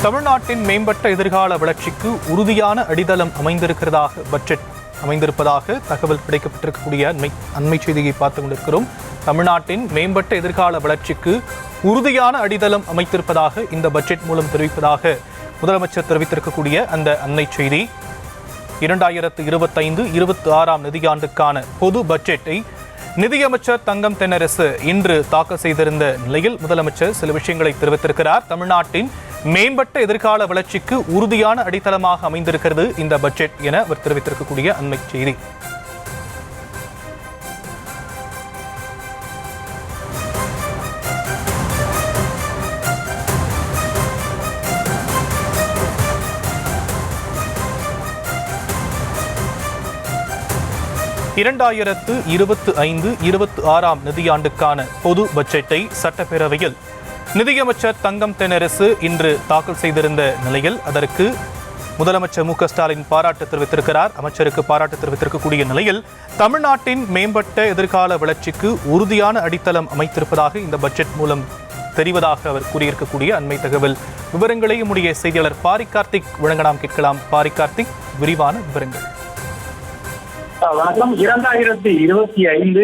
தமிழ்நாட்டின் மேம்பட்ட எதிர்கால வளர்ச்சிக்கு உறுதியான அடித்தளம் அமைந்திருப்பதாக தகவல் கிடைக்கப்பட்டிருக்கக்கூடிய அண்மை செய்தியை பார்த்துக் கொண்டிருக்கிறோம். தமிழ்நாட்டின் மேம்பட்ட எதிர்கால வளர்ச்சிக்கு உறுதியான அடித்தளம் அமைத்திருப்பதாக இந்த பட்ஜெட் மூலம் தெரிவிப்பதாக முதலமைச்சர் தெரிவித்திருக்கக்கூடிய அந்த அண்மை செய்தி 2025-26 நிதியாண்டுக்கான பொது பட்ஜெட்டை நிதியமைச்சர் தங்கம் தென்னரசு இன்று தாக்கல் செய்திருந்த நிலையில் முதலமைச்சர் சில விஷயங்களை தெரிவித்திருக்கிறார். தமிழ்நாட்டின் மேம்பட்ட எதிர்கால வளர்ச்சிக்கு உறுதியான அடித்தளமாக அமைந்திருக்கிறது இந்த பட்ஜெட் என அவர் தெரிவித்திருக்கக்கூடிய அண்மை செய்தி. இரண்டாயிரத்து 25-26 நிதியாண்டுக்கான பொது பட்ஜெட்டை சட்டப்பேரவையில் நிதியமைச்சர் தங்கம் தென்னரசு இன்று தாக்கல் செய்திருந்த நிலையில் அதற்கு முதலமைச்சர் மு க ஸ்டாலின் பாராட்டு தெரிவித்திருக்கிறார். அமைச்சருக்கு பாராட்டு தெரிவித்திருக்கக்கூடிய நிலையில் தமிழ்நாட்டின் மேம்பட்ட எதிர்கால வளர்ச்சிக்கு உறுதியான அடித்தளம் அமைத்திருப்பதாக இந்த பட்ஜெட் மூலம் தெரிவதாக அவர் கூறியிருக்கக்கூடிய அண்மை தகவல் விவரங்களை நம்முடைய செய்தியாளர் பாரி கார்த்திக் வழங்க நாம் கேட்கலாம். பாரி கார்த்திக், விரிவான விவரங்கள். வணக்கம். 2025-26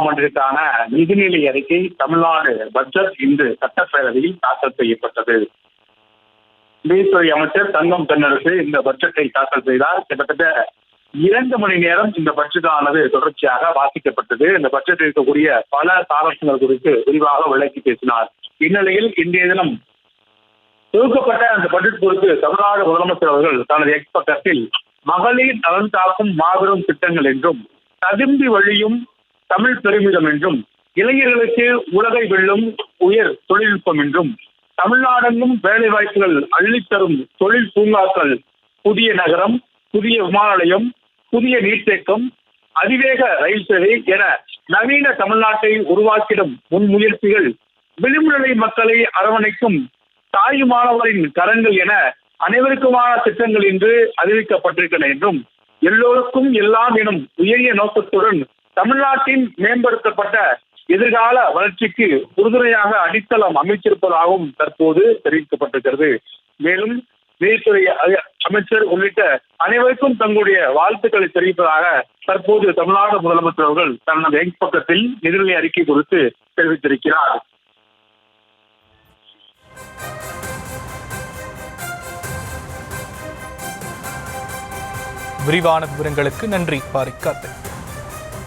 ஆண்டிற்கான நிதிநிலை அறிக்கை தமிழ்நாடு பட்ஜெட் இன்று சட்டப்பேரவையில் தாக்கல் செய்யப்பட்டது. நிதித்துறை அமைச்சர் தங்கம் தென்னரசு இந்த பட்ஜெட்டை தாக்கல் செய்தார். கிட்டத்தட்ட 2 மணி நேரம் இந்த பட்ஜெட்டானது தொடர்ச்சியாக வாசிக்கப்பட்டது. இந்த பட்ஜெட்டில் இருக்கக்கூடிய பல சாரங்கள் குறித்து விரிவாக விளக்கி பேசினார். இந்நிலையில் இன்றைய தினம் தொகுக்கப்பட்ட அந்த பட்ஜெட் குறித்து தமிழ்நாடு முதலமைச்சர் அவர்கள் தனது எக்ஸ் பக்கத்தில் மகளிர் நலன் காக்கும் மாபெரும் திட்டங்கள் என்றும், ததும்பி வழியும் தமிழ் பெருமிதம் என்றும், இளைஞர்களுக்கு உலகை வெல்லும் உயர் தொழில்நுட்பம் என்றும், தமிழ்நாடெங்கும் வேலை வாய்ப்புகள் அள்ளித்தரும் தொழில் பூங்காக்கள், புதிய நகரம், புதிய விமான நிலையம், புதிய நீர்த்தேக்கம், அதிவேக ரயில் சேவை என நவீன தமிழ்நாட்டை உருவாக்கிடும் முன்முயற்சிகள், விளிம்புநிலை மக்களை அரவணைக்கும் தாயுமானவரின் கரங்கள் என அனைவருக்குமான திட்டங்கள் என்று அறிவிக்கப்பட்டிருக்கின்றன என்றும், எல்லோருக்கும் எல்லாம் எனும் உயரிய நோக்கத்துடன் தமிழ்நாட்டின் மேம்படுத்தப்பட்ட எதிர்கால வளர்ச்சிக்கு உறுதுணையாக அடித்தளம் அமைச்சிருப்பதாகவும் தற்போது தெரிவிக்கப்பட்டிருக்கிறது. மேலும் நிதித்துறை அமைச்சர் உள்ளிட்ட அனைவருக்கும் தங்களுடைய வாழ்த்துக்களை தெரிவிப்பதாக தற்போது தமிழ்நாடு முதலமைச்சர் அவர்கள் தனது எக்ஸ் பக்கத்தில் நிதிநிலை அறிக்கை குறித்து தெரிவித்திருக்கிறார். விரிவான விவரங்களுக்கு நன்றி பாரி கார்த்திக்.